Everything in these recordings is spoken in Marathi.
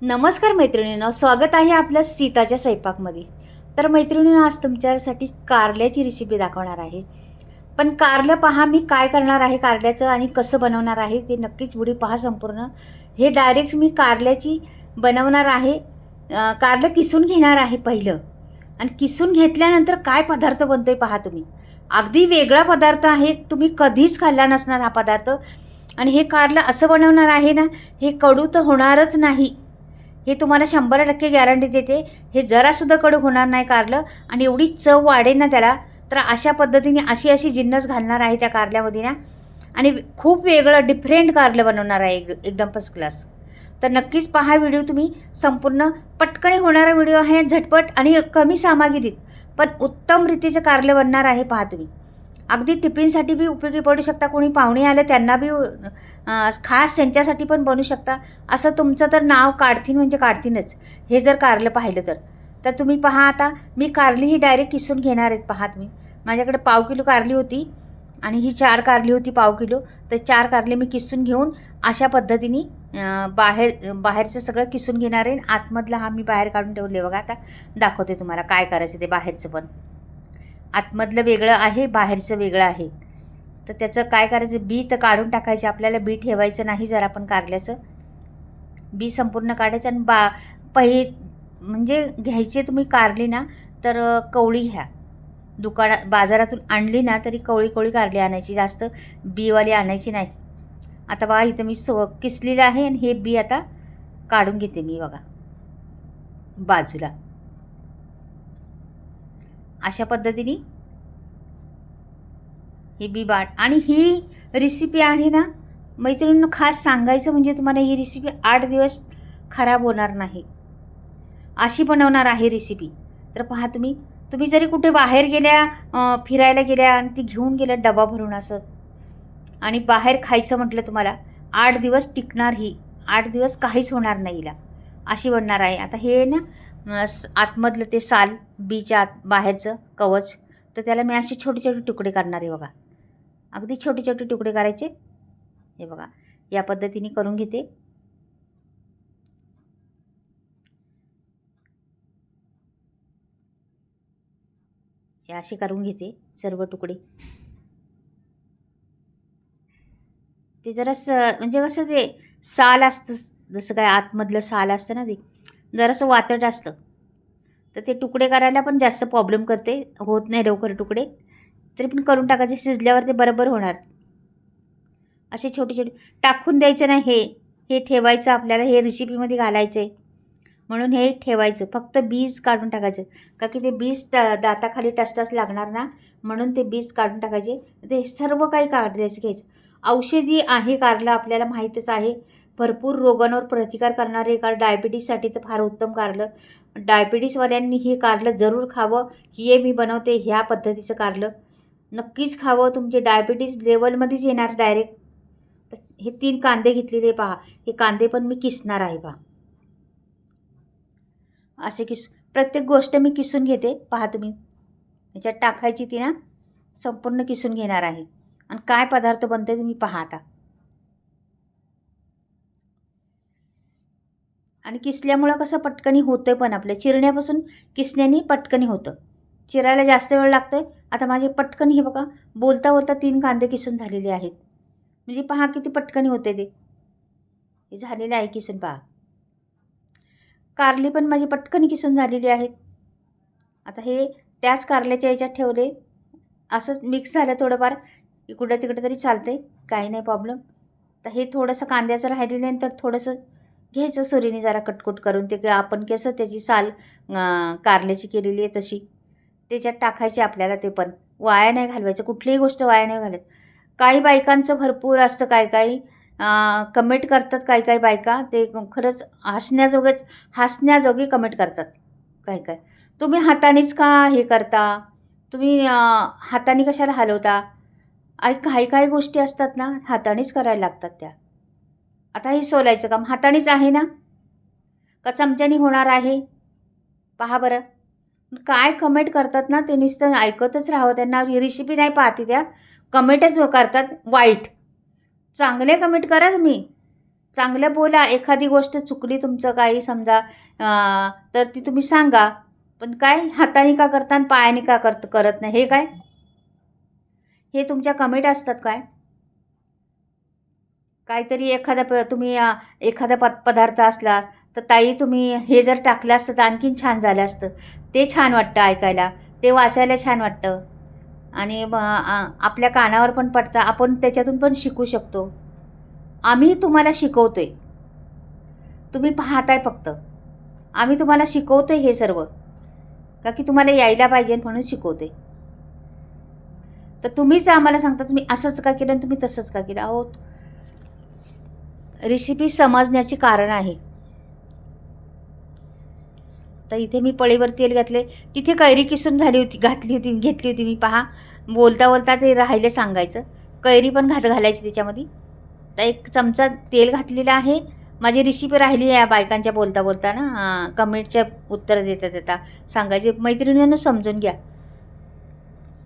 नमस्कार मैत्रिणींनो, स्वागत आहे आपल्या सीताच्या स्वयंपाकमध्ये. तर मैत्रिणींनो, आज तुमच्यासाठी कारल्याची रेसिपी दाखवणार आहे. पण कारलं पहा, मी काय करणार आहे कारल्याचं आणि कसं बनवणार आहे ते नक्कीच व्हिडिओ पहा संपूर्ण. हे डायरेक्ट मी कारल्याची बनवणार आहे. कारलं किसून घेणार आहे पहिलं, आणि किसून घेतल्यानंतर काय पदार्थ बनतोय पहा तुम्ही. अगदी वेगळा पदार्थ आहे, तुम्ही कधीच खाल्ला नसणार हा पदार्थ. आणि हे कारलं असं बनवणार आहे ना, हे कडू तर होणारच नाही, हे तुम्हाला 100% गॅरंटी देते. हे जरासुद्धा कडू होणार नाही कारलं, आणि एवढी चव वाढेल ना त्याला. तर अशा पद्धतीने अशी जिन्नस घालणार आहे त्या कारल्यामध्ये ना, आणि खूप वेगळं डिफरंट कारलं बनवणार आहे, एकदम फर्स्ट क्लास. तर नक्कीच पहा व्हिडिओ तुम्ही संपूर्ण. पटकन होणारा व्हिडिओ आहे, झटपट आणि कमी सामग्रीत पण उत्तम रीतीचं कारलं बनणार आहे. पहा तुम्ही, अगदी टिफिनसाठी बी उपयोगी पडू शकता. कोणी पाहुणे आले त्यांना बी खास त्यांच्यासाठी पण बनवू शकता. असं तुमचं तर नाव काढतील म्हणजे काढतीनच हे जर कारलं पाहिलं तर. तर तुम्ही पहा, आता मी कारली ही डायरेक्ट किसून घेणार आहेत. पहा तुम्ही, माझ्याकडे 1/2 किलो कारली होती आणि ही 4 कारली होती 1/2 किलो. तर 4 कारले मी किसून घेऊन अशा पद्धतीने बाहेरचं सगळं किसून घेणार आहे. आतमधला हा मी बाहेर काढून ठेवले बघा. आता दाखवते तुम्हाला काय करायचं ते. बाहेरचं पण आतमधलं वेगळं आहे, बाहेरचं वेगळं आहे. तर त्याचं काय करायचं, बी तर काढून टाकायचे आपल्याला. बी ठेवायचं नाही. जर आपण कारल्याचं बी संपूर्ण काढायचं. आणि म्हणजे घ्यायचे तुम्ही कारली ना, तर कवळी घ्या. बाजारातून आणली ना तरी कवळी कारली आणायची, जास्त बीवाली आणायची नाही. आता बघा, इथं मी किसलेलं आहे आणि हे बी आता काढून घेते मी बघा बाजूला. अशा पद्धतीने ही बी बाट. आणि ही रेसिपी आहे ना मैत्रिणींनो, खास सांगायचं म्हणजे तुम्हाला, ही रेसिपी 8 दिवस खराब होणार नाही, अशी बनवणार आहे रेसिपी. तर पहा तुम्ही जरी कुठे बाहेर गेल्या, फिरायला गेल्या आणि ती घेऊन गेल्या डबा भरून असं, आणि बाहेर खायचं म्हटलं तुम्हाला, 8 दिवस टिकणार ही. 8 दिवस काहीच होणार नाही हिला, अशी बनणार आहे. आता हे ना आतमधलं ते साल, बीच्या आत बाहेरचं कवच, तर त्याला मी असे छोटे तुकडे करणार आहे बघा. अगदी छोटे तुकडे करायचे. हे बघा, या पद्धतीने करून घेते. हे असे करून घेते सर्व तुकडे. ते जरासं म्हणजे कसं, ते साल असतं, जसं काय आतमधलं साल असतं ना, ते जरासं वातट असतं. तर ते तुकडे करायला पण जास्त प्रॉब्लेम करते, होत नाही लवकर तुकडे. तरी पण करून टाकायचे, शिजल्यावर ते बरोबर होणार. असे छोटे टाकून द्यायचं नाही. हे ठेवायचं आपल्याला, हे रेसिपीमध्ये घालायचं आहे म्हणून हे ठेवायचं. फक्त बीज काढून टाकायचं, का की ते बीज दाताखाली टसटस लागणार ना, म्हणून ते बीज काढून टाकायचे. ते सर्व काही काढायचं, घ्यायचं. औषधी आहे कारलं, आपल्याला माहीतच आहे. भरपूर रोगांवर प्रतिकार करणारे कार. डायबिटीससाठी तर फार उत्तम कारलं. डायबिटीसवाल्यांनी हे कारलं जरूर खावं. हे मी बनवते ह्या पद्धतीचं कारलं, नक्कीच खावं. तुमचे डायबिटीस लेवलमध्येच येणार डायरेक्ट. हे 3 कांदे घेतलेले पहा. हे कांदे पण मी किसणार आहे पहा. असे प्रत्येक गोष्ट मी किसून घेते. पहा तुम्ही, ह्याच्यात टाकायची ती ना, संपूर्ण किसून घेणार आहे. आणि काय पदार्थ बनते तुम्ही पहा आता. आणि किसल्यामुळं कसं पटकनी होतं पण, आपल्या चिरण्यापासून किसण्याने पटकनी होतं. चिरायला जास्त वेळ लागतोय. आता माझे पटकन हे बघा, बोलता 3 कांदे किसून झालेले आहेत. म्हणजे पहा किती पटकनी होते ते. हे झालेलं आहे किसून पहा. कारली पण माझी पटकन किसून झालेली आहेत. आता हे त्याच कारल्याच्या याच्यात ठेवले, असंच मिक्स झालं थोडंफार. इकडं तिकडं तरी चालते, काही नाही प्रॉब्लेम. तर हे थोडंसं कांद्याचं राहिल्यानंतर थोडंसं घ्यायचं सुरीने, जरा कटकुट करून. ते आपण कसं त्याची साल कारल्याची केलेली आहे तशी त्याच्यात टाकायची आपल्याला. ते पण वाया नाही घालवायचं, कुठलीही गोष्ट वाया नाही घालत. काही बायकांचं भरपूर असतं, काही कमेंट करतात काही बायका, ते खरंच हसण्याजोगे कमेंट करतात. काय तुम्ही हातानेच का हे करता, तुम्ही हाताने कशाला हलवता. काही गोष्टी असतात ना, हातानेच करायला लागतात त्या. आता हे सोलायचं काम हातानेच आहे ना, का चमच्याने होणार आहे. पहा बरं, काय कमेंट करतात ना, ते नुसतं ऐकतच राहावं. त्यांना रेसिपी नाही पाहते, त्या कमेंटच करतात वाईट. चांगले कमेंट करा तुम्ही, चांगलं बोला. एखादी गोष्ट चुकली तुमचं काही समजा तर ती तुम्ही सांगा. पण काय हाताने का करता आणि पायाने का करत नाही हे काय? हे तुमच्या कमेंट असतात काय? काहीतरी तुम्ही एखादा पदार्थ असला तर ताई तुम्ही हे जर टाकलं असतं तर आणखीन छान झालं असतं. ते छान वाटतं ऐकायला. ते वाचायला छान वाटतं आणि आपल्या कानावर पण पडतं. आपण त्याच्यातून पण शिकू शकतो. आम्ही तुम्हाला शिकवतोय. तुम्ही पाहताय फक्त. आम्ही तुम्हाला शिकवतोय हे सर्व. का की तुम्हाला यायला पाहिजे म्हणून शिकवते. तर तुम्हीच आम्हाला सांगता तुम्ही असंच का केलं आणि तुम्ही तसंच का केलं? अहो, रेसिपी समजण्याची कारण आहे. तर इथे मी पळीवर तेल घातले. तिथे कैरी किसून घेतली होती मी पहा. बोलता बोलता ते राहिले सांगायचं. कैरी पण घालायची त्याच्यामध्ये. तर 1 चमचा तेल घातलेलं आहे. माझी रेसिपी राहिली आहे बायकांच्या बोलता बोलता ना कमेंटच्या उत्तर देता देता सांगायचे. मैत्रिणींनो समजून घ्या.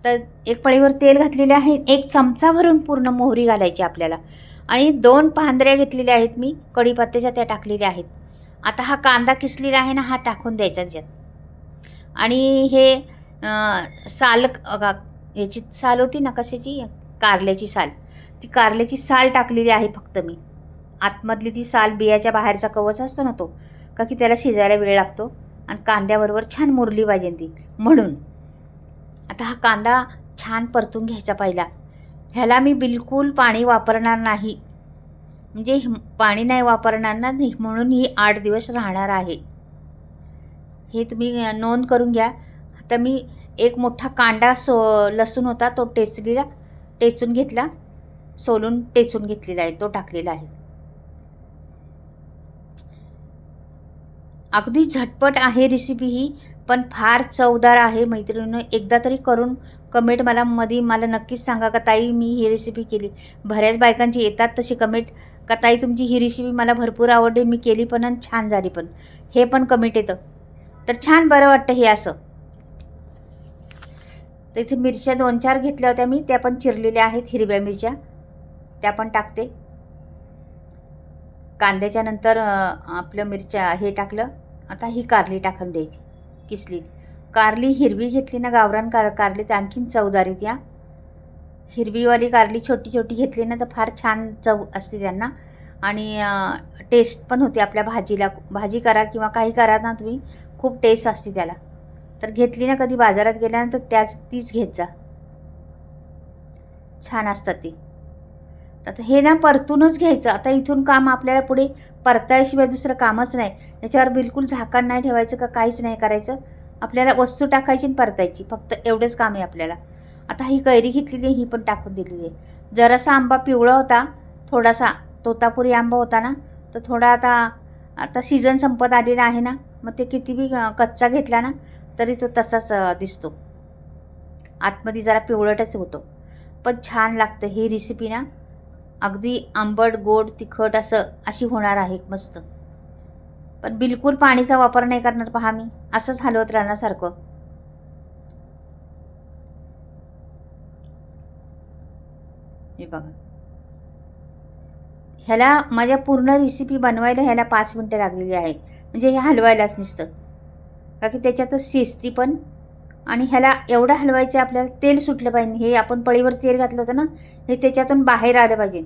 तर 1 पळीवर तेल घातलेले आहे. 1 चमचा भरून पूर्ण मोहरी घालायची आपल्याला आणि 2 पांढऱ्या घेतलेल्या आहेत मी कढीपत्त्याच्या, त्या टाकलेल्या आहेत. आता हा कांदा किसलेला आहे ना, हा टाकून द्यायचा त्याच्यात आणि हे याची साल होती ना, कशाची? कारल्याची साल. ती कारल्याची साल टाकलेली आहे फक्त मी. आतमधली ती साल, बियाच्या बाहेरचा कवच असतो ना तो, का की त्याला शिजायला वेळ लागतो आणि कांद्याबरोबर छान मुरली पाहिजे ती म्हणून. आता हा कांदा छान परतून घ्यायचा पहिला. ह्याला मी बिलकुल पाणी वापरणार नाही. म्हणजे पाणी नाही वापरणार ना म्हणून ही 8 दिवस राहणार आहे. हे तुम्ही नोंद करून घ्या. आता मी 1 मोठा कांदा लसूण होता तो टेचून घेतला, सोलून टेचून घेतलेला आहे, तो टाकलेला आहे. अगदी झटपट आहे रेसिपी ही, पण फार चवदार आहे. मैत्रिणींनो, एकदा तरी करून कमेंट मला नक्कीच सांगा का ताई मी ही रेसिपी केली. बऱ्याच बायकांची येतात तशी कमेंट का ताई तुमची ही रेसिपी मला भरपूर आवडली, मी केली पण आणि छान झाली पण. हे पण कमेंट येतं. तर छान बरं वाटतं हे असं. तर इथे मिरच्या 2-4 घेतल्या होत्या मी, त्या पण चिरलेल्या आहेत, हिरव्या मिरच्या त्या पण टाकते. कांद्याच्या नंतर आपलं मिरच्या हे टाकलं. आता ही कारली टाकून द्यायची किसली. कारली हिरवी घेतली ना, गावरान कारली तर आणखीन चवदार येते. या हिरवीवाली कारली छोटी छोटी घेतली ना तर फार छान चव असते त्यांना आणि टेस्ट पण होते आपल्या भाजीला. भाजी करा किंवा काही करा ना तुम्ही, खूप टेस्ट असते त्याला. तर घेतली ना कधी बाजारात गेल्यानंतर तीच घेत जा, छान असतात ती. आता हे ना परतूनच घ्यायचं. आता इथून काम आपल्याला पुढे परतायशिवाय दुसरं कामच नाही. याच्यावर बिलकुल झाकण नाही ठेवायचं का काहीच नाही करायचं. आपल्याला वस्तू टाकायची आणि परतायची, फक्त एवढंच काम आहे आपल्याला. आता ही कैरी घेतलेली आहे, ही पण टाकून दिलेली आहे. जरासा आंबा पिवळा होता, थोडासा तोतापुरी आंबा होता ना, तर थोडा आता सीझन संपत आलेला आहे ना, मग ते किती बी कच्चा घेतला ना तरी तो तसाच दिसतो. आतमध्ये जरा पिवळटच होतो, पण छान लागतं ही रेसिपी ना. अगदी आंबट, गोड, तिखट अशी होणार आहे मस्त. पण बिलकुल पाणीचा वापर नाही करणार पहा मी, असंच हलवत राहणार सारखं. हे बघा, ह्याला माझ्या पूर्ण रेसिपी बनवायला ह्याला 5 मिनटं लागलेली आहे. म्हणजे हे हलवायलाच नुसतं, का की त्याच्यातच शिजती पण. आणि ह्याला एवढं हलवायचं आपल्याला तेल सुटलं पाहिजे. हे आपण पळीवर तेल घातलं होतं ना, हे त्याच्यातून बाहेर आलं पाहिजे.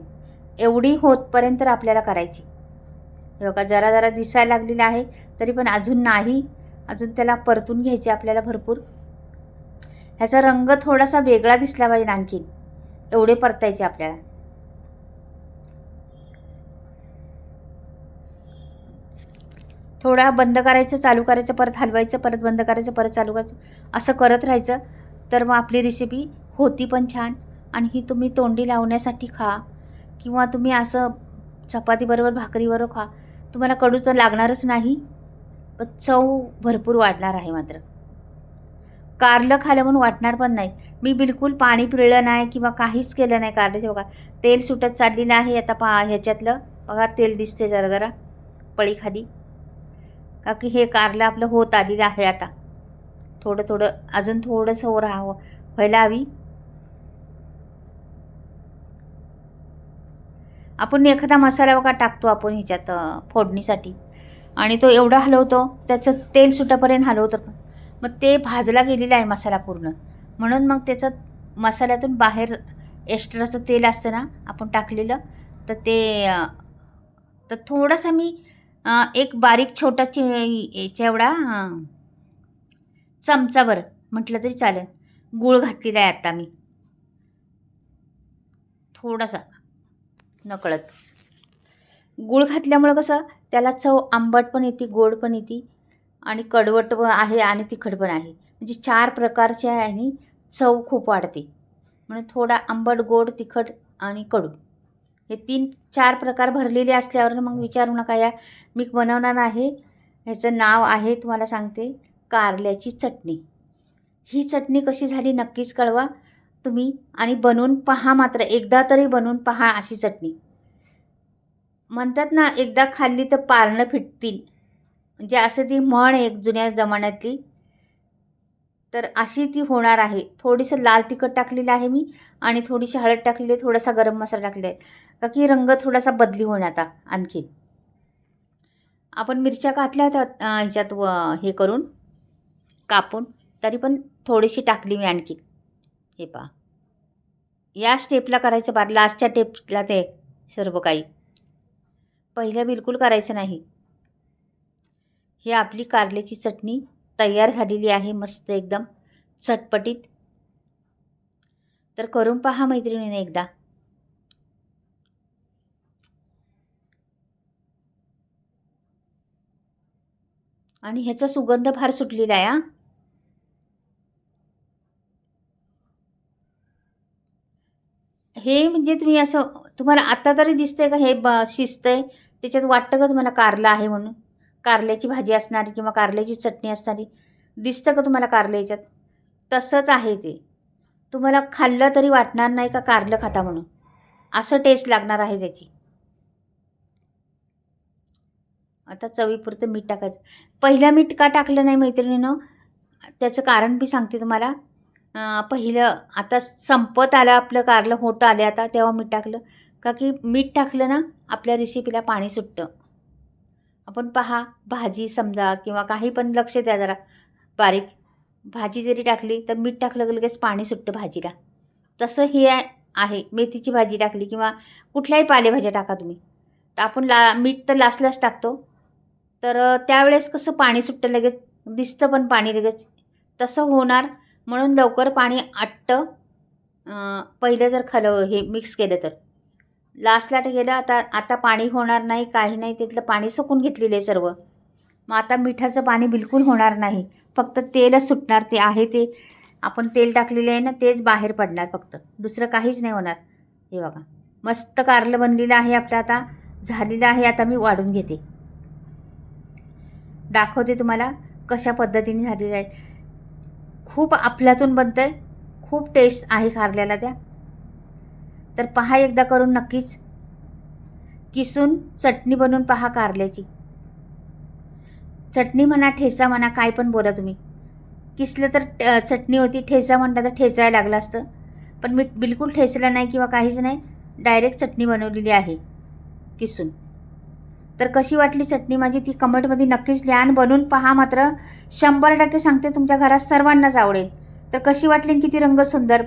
एवढी होतपर्यंत आपल्याला करायची. हे बघा, जरा जरा दिसायला लागलेलं आहे तरी पण अजून नाही. अजून त्याला परतून घ्यायचे आपल्याला भरपूर. ह्याचा रंग थोडासा वेगळा दिसला पाहिजे आणखीन, एवढे परतायचे आपल्याला. थोडा बंद करायचं, चालू करायचं, परत हलवायचं, परत बंद करायचं, परत चालू करायचं, असं करत राहायचं. तर मग आपली रेसिपी होती पण छान. आणि ही तुम्ही तोंडी लावण्यासाठी खा किंवा तुम्ही असं चपातीबरोबर भाकरीबरोबर खा. तुम्हाला कडू तर लागणारच नाही, पण चव भरपूर वाढणार आहे. मात्र कारलं खालं म्हणून वाटणार पण नाही. मी बिलकुल पाणी पिळलं नाही किंवा काहीच केलं नाही कारल्याचे. बघा तेल सुटत चाललेलं आहे आता ह्याच्यातलं. बघा तेल दिसते जरा जरा पळीखाली, का की हे कारलं आपलं होत आलेलं आहे. आता थोडं थोडं अजून थोडंसं व्हायला हवी. आपण एखादा मसाला बघा टाकतो आपण ह्याच्यात फोडणीसाठी, आणि तो एवढा हलवतो, त्याचं तेल सुटेपर्यंत हलवतो, मग ते भाजला गेलेला आहे मसाला पूर्ण, म्हणून मग त्याचं मसाल्यातून बाहेर एक्स्ट्राचं तेल असतं ना आपण टाकलेलं, तर ते तर थोडासा मी एक बारीक छोटा याच्या एवढा चमचाभर म्हटलं तरी चालेल गूळ घातलेला आहे आता मी, थोडासा नकळत. गूळ घातल्यामुळं कसं त्याला चव आंबट पण येते, गोड पण येते, आणि कडवट आहे आणि तिखट पण आहे, म्हणजे 4 प्रकारच्या ह्यानी चव खूप वाढते. म्हणून थोडा आंबट, गोड, तिखट आणि कडू हे 3-4 प्रकार भरलेले असल्यावर मग विचारू नका. या मी बनवणार आहे, ह्याचं नाव आहे तुम्हाला सांगते, कारल्याची चटणी. ही चटणी कशी झाली नक्कीच कळवा तुम्ही, आणि बनवून पहा, मात्र एकदा तरी बनवून पहा. अशी चटणी म्हणतात ना, एकदा खाल्ली तर पारणं फिटतील, म्हणजे असं ती म्हण एक जुन्या जमान्यातली, तर अशी ती होणार आहे. थोडीसं लाल तिखट टाकलेलं आहे मी, आणि थोडीशी हळद टाकलेली आहे, थोडासा गरम मसाला टाकलेला आहे, का की रंग थोडासा बदली होणार आता. आणखी आपण मिरच्या घातल्या होत्या ह्याच्यात हे करून कापून, तरी पण थोडीशी टाकली मी आणखी. हे पहा, या स्टेपला करायचं, लास्टच्या स्टेपला ते सर्व काही, पहिलं बिलकुल करायचं नाही. ही आपली कारल्याची चटणी तयार झालेली आहे, मस्त एकदम चटपटीत. तर करून पहा मैत्रिणीने एकदा. आणि ह्याचा सुगंध फार सुटलेला आहे. हे म्हणजे तुम्ही असं, तुम्हाला आता तरी दिसतंय का हे शिजतंय, त्याच्यात वाटतं का तुम्हाला कारलं आहे म्हणून, कारल्याची भाजी असणारी किंवा कारल्याची चटणी असणारी दिसतं का तुम्हाला कारलं याच्यात? तसंच आहे ते. तुम्हाला खाल्लं तरी वाटणार नाही का कारलं खाता म्हणून, असं टेस्ट लागणार आहे त्याची. आता चवीपुरतं मीठ टाकायचं. पहिलं मीठ का टाकलं नाही मैत्रिणीनं, त्याचं कारण मी सांगते तुम्हाला. पहिलं आता संपत आलं आपलं कारलं, होतं आले आता, तेव्हा मीठ टाकलं, का की मीठ टाकलं ना आपल्या रेसिपीला पाणी सुटतं. आपण पहा, भाजी समजा किंवा काही पण, लक्ष द्या जरा, बारीक भाजी जरी टाकली तर मीठ टाकलं की लगेच पाणी सुटतं भाजीला. तसं हे आहे, मेथीची भाजी टाकली किंवा कुठल्याही पालेभाज्या टाका तुम्ही, तर आपण मीठ तर लास्टलाच टाकतो, तर त्यावेळेस कसं पाणी सुटतं लगेच, दिसतं पण पाणी लगेच, तसं होणार. म्हणून लवकर पाणी आटतं पहिलं जर हे मिक्स केलं तर. लास्टला गेलं आता पाणी होणार नाही, काही नाही, तिथलं पाणी सुकून घेतलेलं आहे सर्व. मग आता मिठाचं पाणी बिलकुल होणार नाही, फक्त तेलच सुटणार. ते आहे ते आपण तेल टाकलेलं आहे ना, तेच बाहेर पडणार, फक्त दुसरं काहीच नाही होणार. हे बघा, मस्त कारलं बनलेलं आहे आपलं, आता झालेलं आहे. आता मी वाढून घेते, दाखवते तुम्हाला कशा पद्धतीने झालेलं आहे. खूप आपल्यातून बनतं आहे, खूप टेस्ट आहे कारल्याला त्या. तर पहा एकदा करून नक्कीच. किसून चटणी बनवून पहा कारल्याची. चटणी म्हणा, ठेचा म्हणा, काय पण बोला तुम्ही. किसलं तर चटणी होती, ठेचा म्हणता तर ठेचायला लागलं असतं, पण मी बिलकुल ठेचलं नाही किंवा काहीच नाही, डायरेक्ट चटणी बनवलेली आहे किसून. तर कशी वाटली चटणी माझी ती कमेंटमध्ये नक्कीच लिहा, आणि बनवून पहा, मात्र 100% सांगते तुमच्या घरात सर्वांनाच आवडेल. तर कशी वाटली, किती रंग सुंदर.